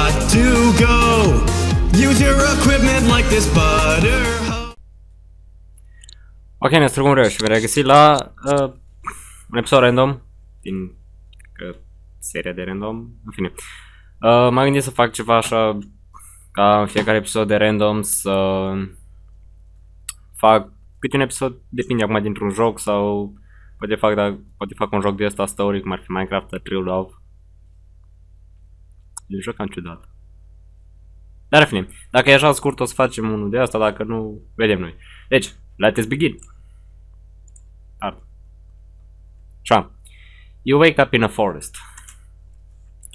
got to go. Use your equipment like this butter. Ok, ne străgăm și regăsit la un episod random din seria de random, în fine. M-am gândit să fac ceva așa ca în fiecare episod de random să fac câte un episod, depinde acum dintr-un joc sau poate fac un joc de ăsta story cum ar fi Minecraft A True Love. E un joc cam ciudat. Dar în fine, dacă e așa scurt o să facem unul de asta, dacă nu, vedem noi. Deci, let's begin. Sean, you wake up in a forest.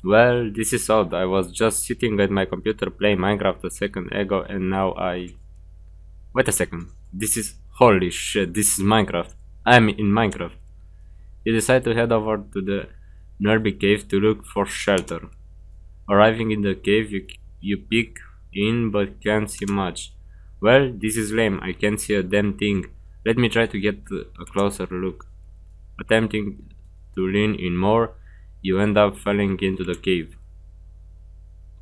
Well, this is odd. I was just sitting at my computer playing Minecraft a second ago and now Wait a second. Holy shit, this is Minecraft. I'm in Minecraft. You decide to head over to the Nerby cave to look for shelter. Arriving in the cave, you peek in but can't see much. Well, this is lame. I can't see a damn thing. Let me try to get a closer look. Attempting to lean in more, you end up falling into the cave.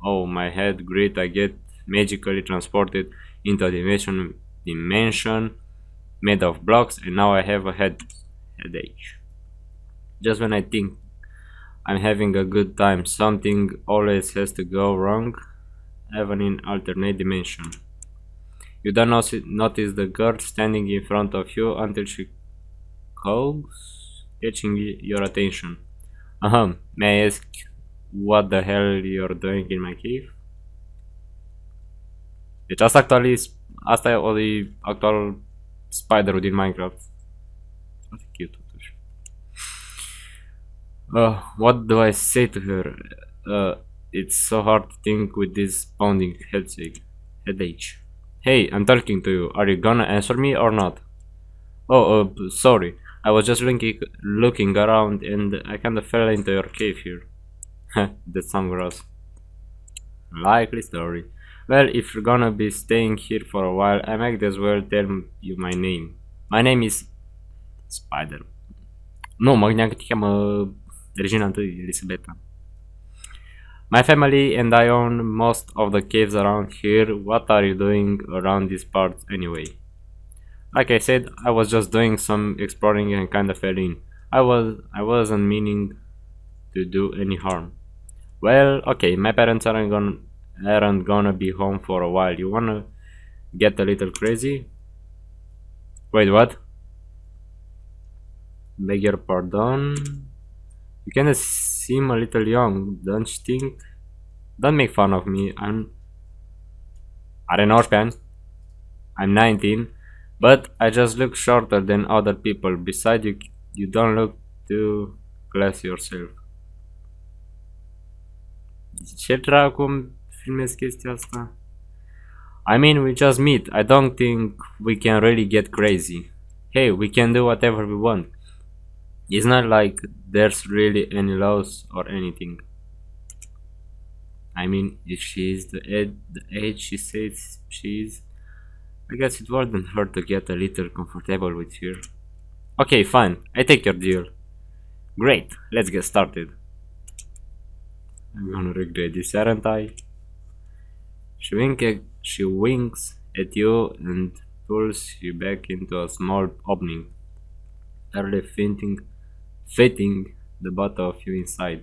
Oh, my head, great, I get magically transported into a dimension made of blocks and now I have a headache. Just when I think I'm having a good time, something always has to go wrong, even in alternate dimension. You don't notice the girl standing in front of you until she calls, catching your attention. May I ask what the hell you're doing in my cave? Deci asta e actual spiderul din Minecraft. Foarte cute totuși. What do I say to her? It's so hard to think with this pounding headache. Hey, I'm talking to you. Are you gonna answer me or not? Oh, sorry. I was just looking around and I kinda fell into your cave here. That's some gross. Likely story. Well, if you're gonna be staying here for a while, I might as well tell you my name. My name is Spider. Nu, mă gândeam că te cheamă Regina I, Elisabeta. My family and I own most of the caves around here. What are you doing around these parts anyway? Like I said, I was just doing some exploring and kinda fell in. I wasn't meaning to do any harm. Well, okay, my parents aren't gonna be home for a while. You wanna get a little crazy? Wait, what? Beg your pardon? You kinda seem a little young, don't you think? Don't make fun of me. Are 19 ani. I'm 19, but I just look shorter than other people. Besides, you don't look too classy yourself. Ce dracu filmez chestia asta? I mean, we just meet. I don't think we can really get crazy. Hey, we can do whatever we want. It's not like there's really any laws or anything. I mean, if she is the age she says she is, I guess it wouldn't hurt to get a little comfortable with her. Okay, fine. I take your deal. Great. Let's get started. I'm gonna regret this, aren't I? She winks at you and pulls you back into a small opening, barely fitting the both of you inside.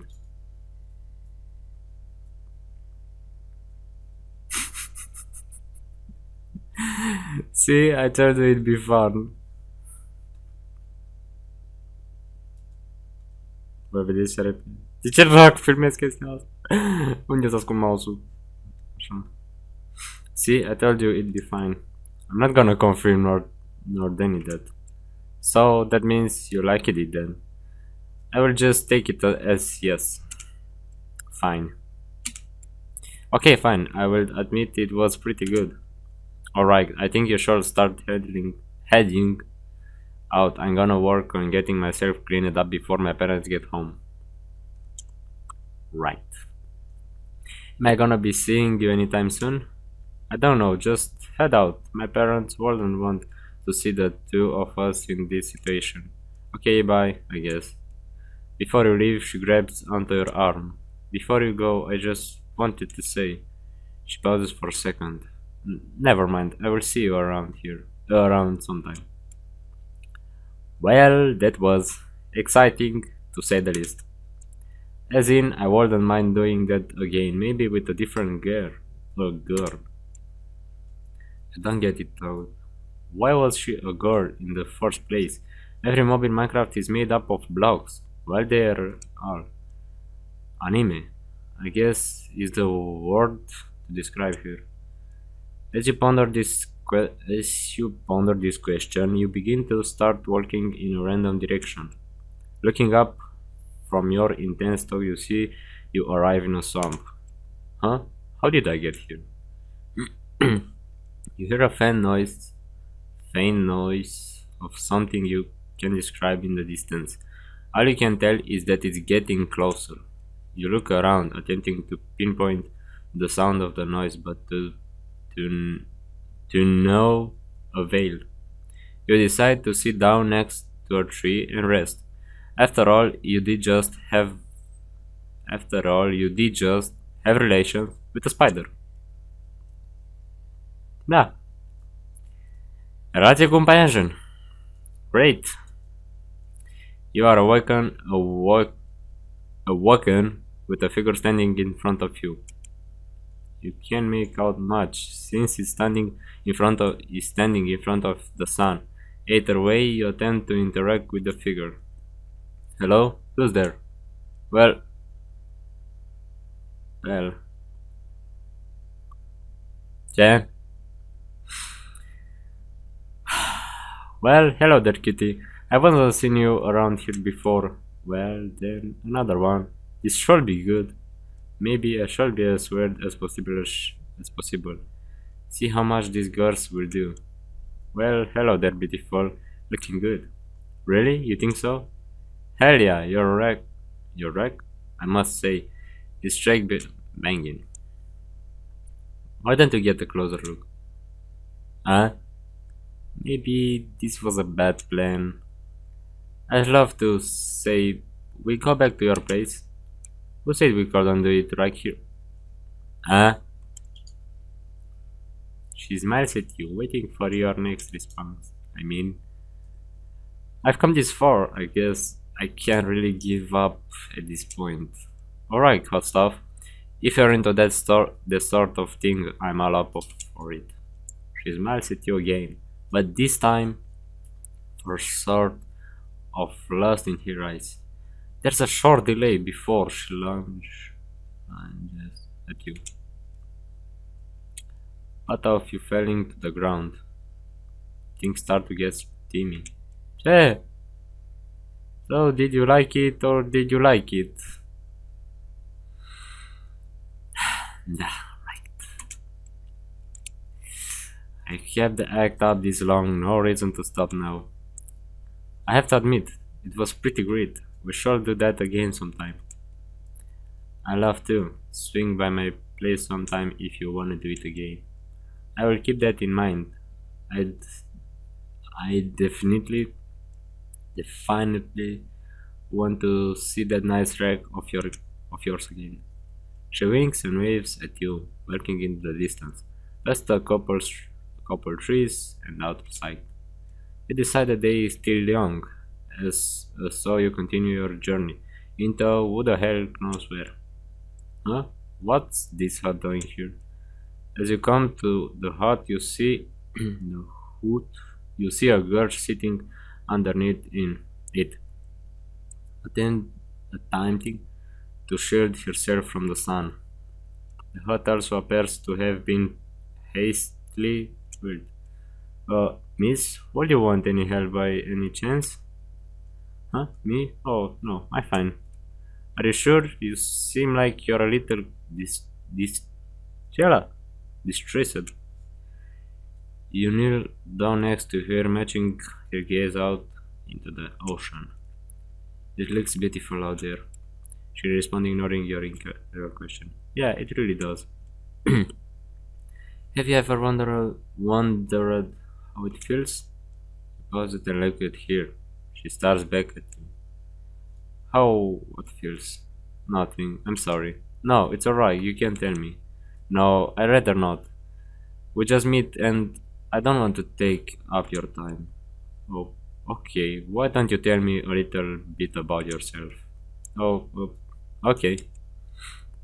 See, I told you it'd be fun. Vă vedeți ce repede. De ce dracu filmez chestia asta? Unde s-a ascuns mouse-ul? Așa. See, I told you it'd be fine. I'm not gonna confirm nor deny that. So that means you like it then. I will just take it as yes. Fine. Okay, fine. I will admit it was pretty good. Alright, I think you should start heading out. I'm gonna work on getting myself cleaned up before my parents get home. Right. Am I gonna be seeing you anytime soon? I don't know, just head out. My parents wouldn't want to see the two of us in this situation. Okay, bye, I guess. Before you leave, she grabs onto your arm. Before you go, I just wanted to say. She pauses for a second. Never mind, I will see you around here. Around sometime. Well, that was exciting, to say the least. As in, I wouldn't mind doing that again, maybe with a different girl. A girl. I don't get it though. Why was she a girl in the first place? Every mob in Minecraft is made up of blocks. Well, there are. Anime, I guess, is the word to describe here. As you ponder this question, you begin to start walking in a random direction. Looking up from your intense talk, you see you arrive in a swamp. Huh? How did I get here? You hear a faint noise of something you can describe in the distance. All you can tell is that it's getting closer. You look around, attempting to pinpoint the sound of the noise, but to no avail. You decide to sit down next to a tree and rest. After all, you did just have relations with a spider. Da. Relație cu un paianjen. Great. You are awoken with a figure standing in front of you. You can't make out much, since it's standing in front of the sun. Either way, you attempt to interact with the figure. Hello? Who's there? Well... Jen? Well, hello there, kitty. I haven't seen you around here before. Well, then, another one. This should be good. Maybe I shall be as weird as possible. See how much these girls will do. Well, hello there, beautiful. Looking good. Really? You think so? Hell yeah, you're wreck. You're wreck? I must say, you strike banging. Why don't you get a closer look? Huh? Maybe this was a bad plan. I'd love to say we go back to your place. Who said we couldn't do it right here? Huh? She smiles at you, waiting for your next response. I mean, I've come this far, I guess I can't really give up at this point. Alright, hot stuff. If you're into that sort of thing, I'm all up for it. She smiles at you again, but this time for sort of lust in her eyes. There's a short delay before she lunges at you. But of you falling to the ground. Things start to get steamy. Hey! So did you like it or did you like it? Nah, right. I kept the act up this long, no reason to stop now. I have to admit, it was pretty great. We shall do that again sometime. I love to. Swing by my place sometime if you wanna do it again. I will keep that in mind. I definitely want to see that nice wreck of yours again. She winks and waves at you, lurking into the distance, past a couple trees and out of sight. You decide the day is still young, so you continue your journey into who the hell knows where. Huh? What's this hut doing here? As you come to the hut, you see a girl sitting underneath in it, attempting to shield herself from the sun. The hut also appears to have been hastily built. Miss, would you want any help by any chance? Huh? Me? Oh, no, I'm fine. Are you sure? You seem like you're a little distressed. You kneel down next to her, matching her gaze out into the ocean. It looks beautiful out there. She responds, ignoring your question. Yeah, it really does. Have you ever wondered how it feels? Pause it and look at her. She stares back at you. How? What feels? Nothing. I'm sorry. No, it's alright, you can tell me. No, I'd rather not. We just meet and I don't want to take up your time. Oh, okay, why don't you tell me a little bit about yourself? Oh, okay.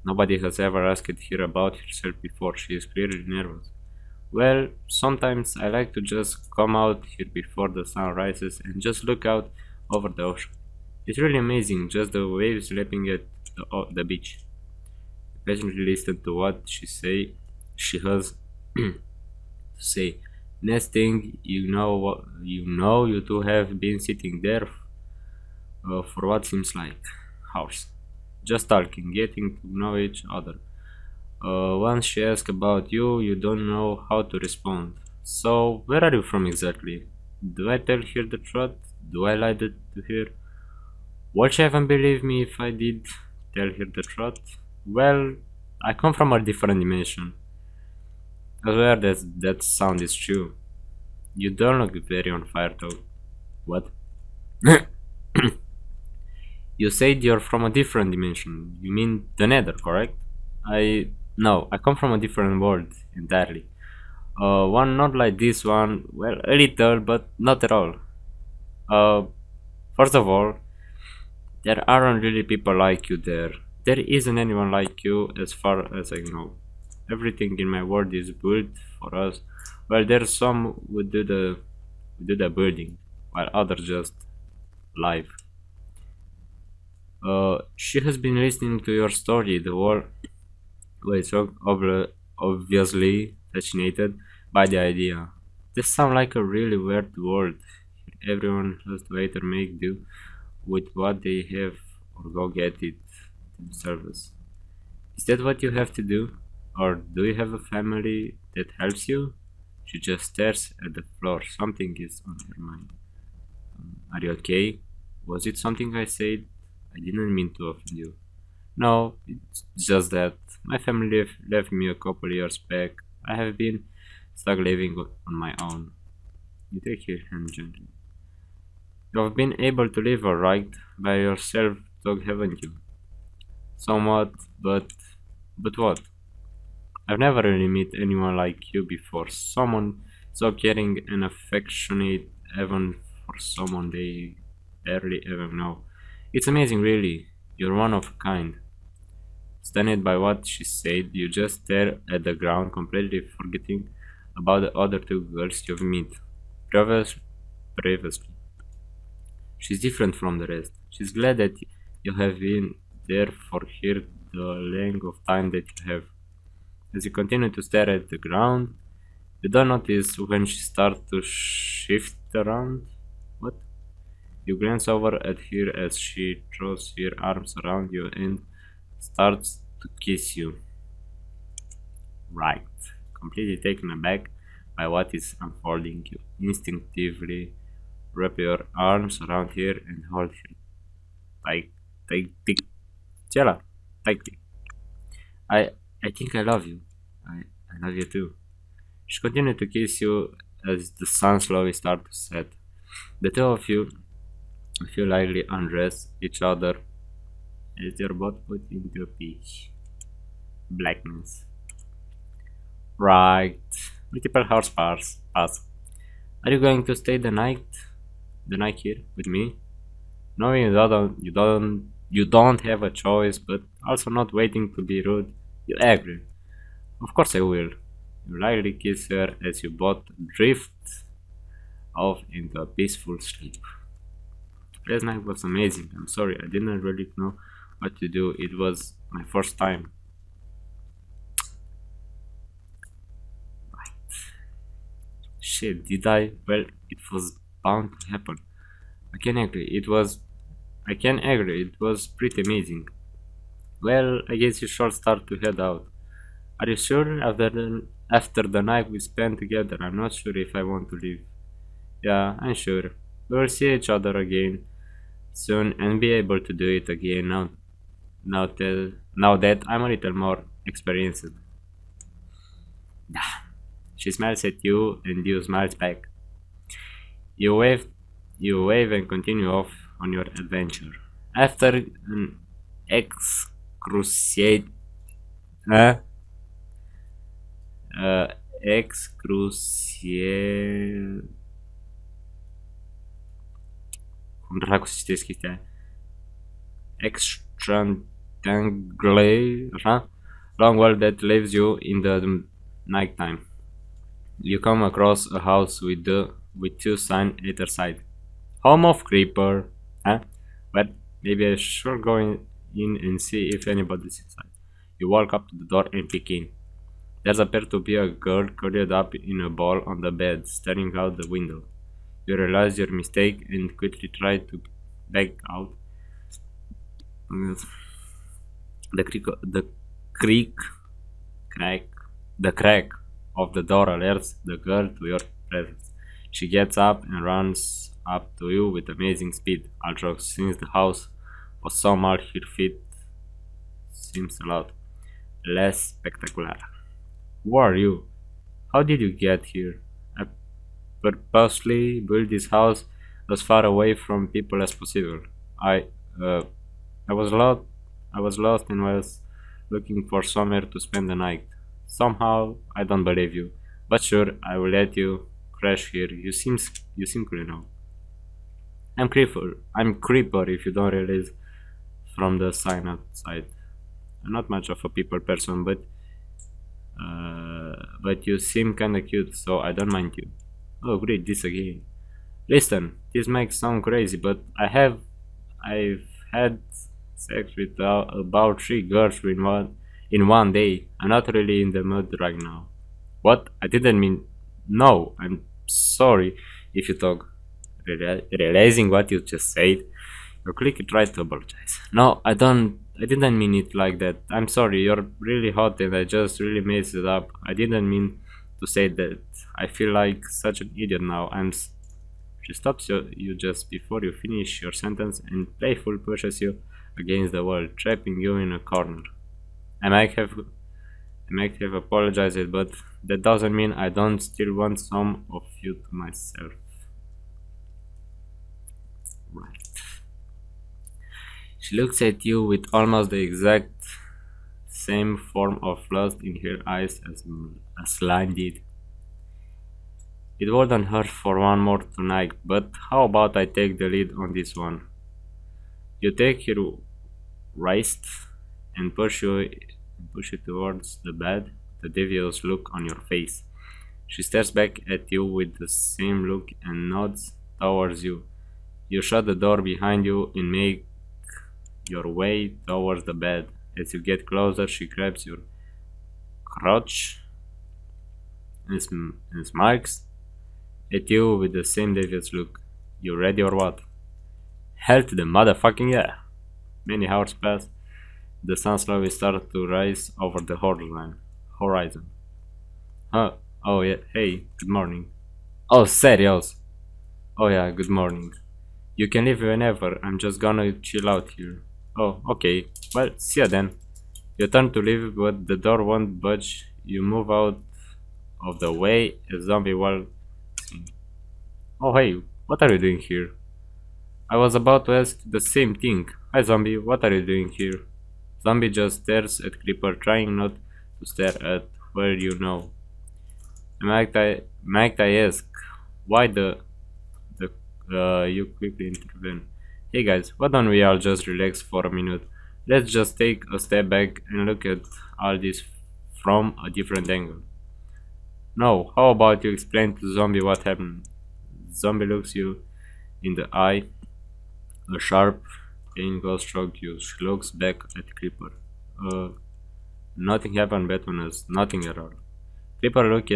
Nobody has ever asked her about herself before, she is clearly nervous. Well, sometimes I like to just come out here before the sun rises and just look out over the ocean. It's really amazing, just the waves lapping at the beach. Patiently listen to what she has to say. Next thing you two have been sitting there for what seems like hours, just talking, getting to know each other. Once she asks about you, you don't know how to respond. So, where are you from exactly? Do I tell her the truth? Do I lie to her? Would she even believe me if I did tell her the truth? Well, I come from a different dimension. I swear that sound is true. You don't look very on fire though. What? You said you're from a different dimension. You mean the nether, correct? I No, I come from a different world entirely. One not like this one, well, a little, but not at all. Uh, First of all, there aren't really people like you there. There isn't anyone like you as far as I know. Everything in my world is built for us. Well, there's some who do the building, while others just live. She has been listening to your story. The world was so obviously fascinated by the idea. This sounds like a really weird world. Everyone has to either make do with what they have or go get it themselves. Is that what you have to do? Or do you have a family that helps you? She just stares at the floor. Something is on her mind. Are you okay? Was it something I said? I didn't mean to offend you. No, it's just that my family left me a couple years back. I have been stuck living on my own. You take her hand gently. You have been able to live alright by yourself, dog, haven't you? Somewhat, but what? I've never really met anyone like you before. Someone so caring and affectionate, even for someone they barely ever know. It's amazing, really. You're one of a kind. Stunned by what she said, you just stare at the ground, completely forgetting about the other two girls you've met previously. She's different from the rest. She's glad that you have been there for her the length of time that you have. As you continue to stare at the ground, you don't notice when she starts to shift around. What? You glance over at her as she throws her arms around you and starts to kiss you. Right. Completely taken aback by what is unfolding, you instinctively wrap your arms around her and hold her tight, tight, Jella, tightly. I, I think I love you. I love you too. She continued to kiss you as the sun slowly started to set. The two of you feel lightly undress each other as you're both put into pitch blackness. Right. Multiple hours pass. Are you going to stay the night here with me? Knowing you don't have a choice, but also not waiting to be rude, you agree. Of course I will. You lightly kiss her as you both drift off into a peaceful sleep. Last night was amazing. I'm sorry, I didn't really know what to do. It was my first time. Shit, did I? Well, it was bound to happen. I can agree. I can agree. It was pretty amazing. Well, I guess you should start to head out. Are you sure? After the night we spent together, I'm not sure if I want to leave. Yeah, I'm sure. We will see each other again soon and be able to do it again now that I'm a little more experienced. She smiles at you and you smile back. You wave you wave and continue off on your adventure. After an excruciating Uh, uh, excrucier... Cum dracu să citesc chestia aia? Extrantangle, așa? Long wall that leaves you in the night time. You come across a house with two signs either side. Home of Creeper. Huh? But maybe I should go in and see if anybody's inside. You walk up to the door and peek in. There appears to be a girl curled up in a ball on the bed, staring out the window. You realize your mistake and quickly try to back out. The crack of the door alerts the girl to your presence. She gets up and runs up to you with amazing speed. Although since the house was so small, her feet seems a lot less spectacular. Who are you? How did you get here? I purposely built this house as far away from people as possible. Uh, I was lost. I was lost and was looking for somewhere to spend the night. Somehow, I don't believe you, but sure, I will let you crash here. You seem cool now. I'm Creeper. I'm Creeper. If you don't realize from the sign outside. I'm not much of a people person, but you seem kinda cute, so I don't mind you. Oh, great, this again. Listen, this might sound crazy, but I've had sex with about 3 girls in one day. I'm not really in the mood right now. What? I didn't mean. No, I'm sorry if you talk. Realizing what you just said, you quickly try to apologize. No, I didn't mean it like that. I'm sorry. You're really hot, and I just really messed it up. I didn't mean to say that. I feel like such an idiot now. She stops you just before you finish your sentence and playful pushes you against the wall, trapping you in a corner. I might have apologized, but that doesn't mean I don't still want some of you to myself. Right. She looks at you with almost the exact same form of lust in her eyes as Lime did. It wouldn't hurt for one more tonight, but how about I take the lead on this one? You take her wrist and push it towards the bed, the devious look on your face. She stares back at you with the same look and nods towards you. You shut the door behind you and make your way towards the bed. As you get closer, she grabs your crotch and smirks at you with the same devious look. You ready or what? Hell to the motherfucking yeah! Many hours pass. The sun slowly starts to rise over the horizon. Huh? Oh yeah. Hey, good morning. Oh, serious? Oh yeah, good morning. You can leave whenever. I'm just gonna chill out here. Oh, okay. Well, see ya then. You turn to leave, but the door won't budge. You move out of the way. A zombie walks in. Oh hey, what are you doing here? I was about to ask the same thing. Hi zombie, what are you doing here? Zombie just stares at Creeper, trying not to stare at where you know. Might I ask, why you quickly intervene. Hey guys, why don't we all just relax for a minute? Let's just take a step back and look at all this from a different angle. No, how about you explain to Zombie what happened? Zombie looks you in the eye. A sharp pain goes through you. She looks back at Creeper. Nothing happened between us. Nothing at all. Creeper looks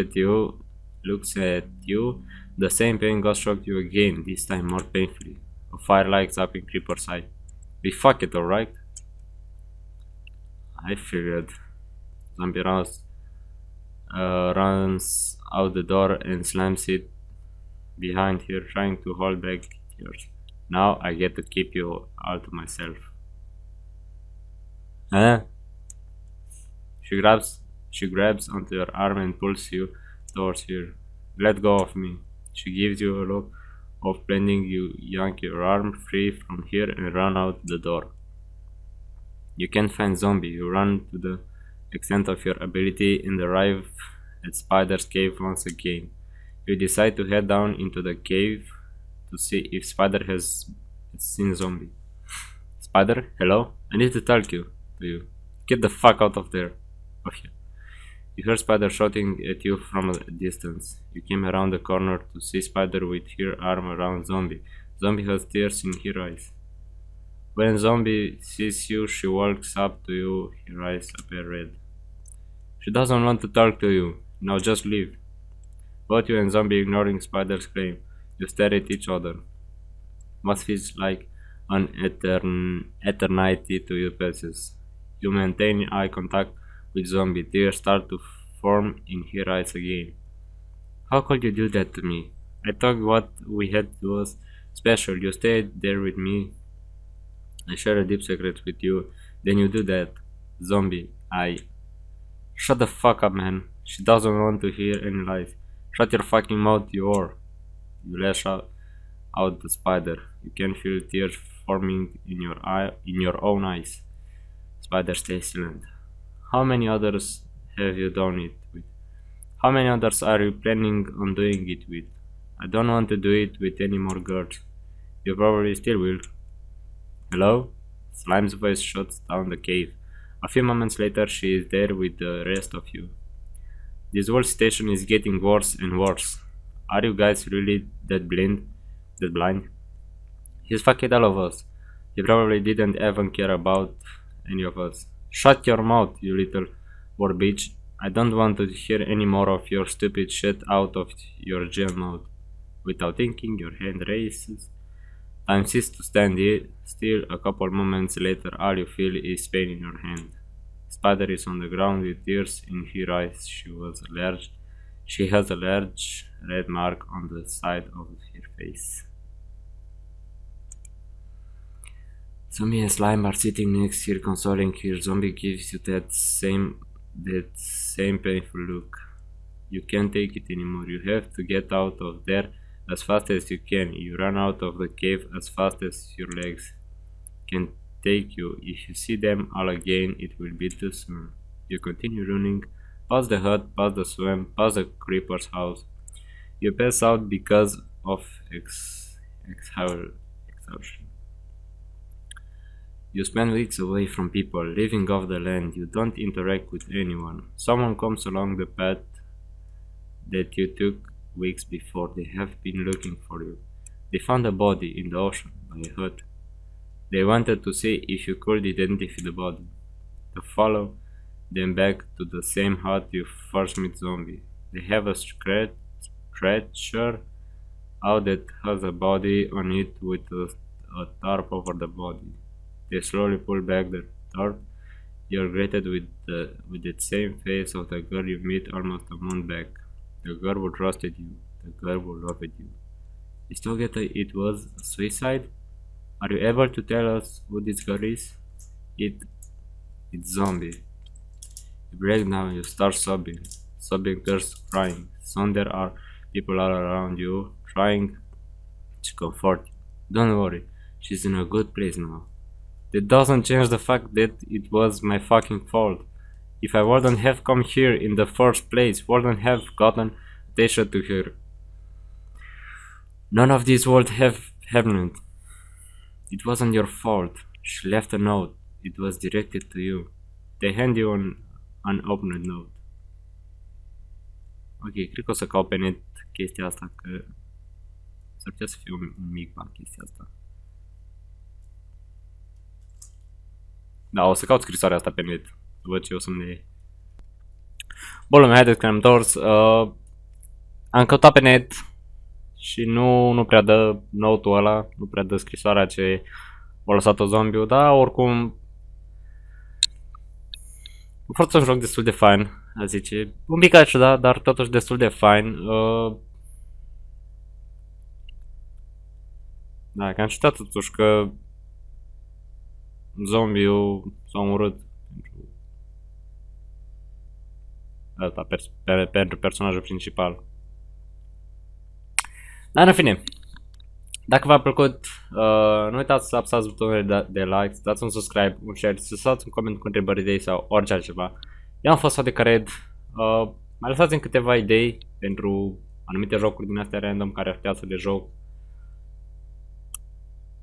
at you. The same pain goes through you again, this time more painfully. A fire lights up in Creeper's eye. We fuck it, alright? I figured. Zombie runs out the door and slams it behind her, trying to hold back tears. Now I get to keep you all to myself. Huh? She grabs onto your arm and pulls you towards her. Let go of me. She gives you a look of blending. You yank your arm free from her and run out the door. You can't find Zombie. You run to the extent of your ability and arrive at Spider's cave once again. You decide to head down into the cave to see if Spider has seen Zombie. Spider, hello? I need to talk to you. Get the fuck out of there. Of here. You heard Spider shouting at you from a distance. You came around the corner to see Spider with her arm around Zombie. Zombie has tears in her eyes. When Zombie sees you, she walks up to you, her eyes appear red. She doesn't want to talk to you. Now just leave. Both you and Zombie ignoring Spider's claim. You stare at each other. What feels like an eternity to you passes. You maintain eye contact with Zombie. Tears start to form in her eyes again. How could you do that to me? I thought what we had was special. You stayed there with me. I share a deep secret with you. Then you do that. Zombie, Shut the fuck up, man. She doesn't want to hear any lies. Shut your fucking mouth, you whore. You lash out the Spider. You can feel tears forming in your own eyes. Spider stays silent. How many others have you done it with? How many others are you planning on doing it with? I don't want to do it with any more girls. You probably still will. Hello? Slime's voice shuts down the cave. A few moments later, she is there with the rest of you. This whole station is getting worse and worse. Are you guys really that blind? He's fucking all of us. He probably didn't even care about any of us. Shut your mouth, you little war bitch. I don't want to hear any more of your stupid shit out of your jail mouth. Without thinking, your hand races. Time ceases to stand still. A couple moments later, all you feel is pain in your hand. Spider is on the ground with tears in her eyes. She has a large red mark on the side of her face. Zombie and Slime are sitting next to her, consoling her. Zombie gives you that same painful look. You can't take it anymore. You have to get out of there as fast as you can. You run out of the cave as fast as your legs can take you. If you see them all again, it will be too soon. You continue running, past the hut, past the swamp, past the creeper's house. You pass out because of exhaustion. You spend weeks away from people, living off the land. You don't interact with anyone. Someone comes along the path that you took weeks before. They have been looking for you. They found a body in the ocean by a hut. They wanted to see if you could identify the body. To follow them back to the same hut you first meet Zombie. They have a stretcher out that has a body on it with a tarp over the body. They slowly pull back the tarp. You're greeted with that same face of the girl you met almost a month back. The girl who trusted you. The girl who loved you. You still get it was a suicide? Are you able to tell us who this girl is? It's Zombie. You break down, you start sobbing. Sobbing turns to crying. Soon there are people all around you trying to comfort you. Don't worry, she's in a good place now. That doesn't change the fact that it was my fucking fault. If I wouldn't have come here in the first place, wouldn't have gotten attention to her, none of this would have happened. It wasn't your fault. She left a note. It was directed to you. They hand you an unopened note. Ok, cred că o să caut pe net chestia asta, că s-ar putea să fie un mic ban chestia asta. Da, o să caut scrisoarea asta pe net. Văd ce o să-mi ne... Bă, lumea, haideți că ne-am întors. Am căutat pe net și nu prea dă note-ul ăla, nu prea dă scrisoarea ce a lăsat-o Zombie-ul, dar oricum... A fost un joc destul de fain, a zice. Un pic ciudat, dar totuși destul de fain. Da, că am citat totuși că Zombie-ul s-a omorât pentru personajul principal. Dar în fine, dacă v-a plăcut, nu uitați să apăsați butonul de like, să dați un subscribe, un share, să dați un coment cu întrebări, idei sau orice altceva. Eu am fost de cred. Mai lăsați-mi câteva idei pentru anumite jocuri din astea random care ar putea să le joc.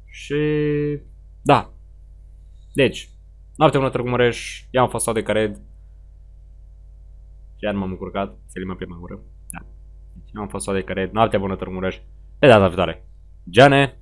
Și... da. Deci, noapte bună Târgu Mureș, eu am fost de cred. Și iar m-am încurcat, Selima prima gură. Da. Deci eu am fost de cred, noapte bună Târgu Mureș. Pe data viitoare. Geane!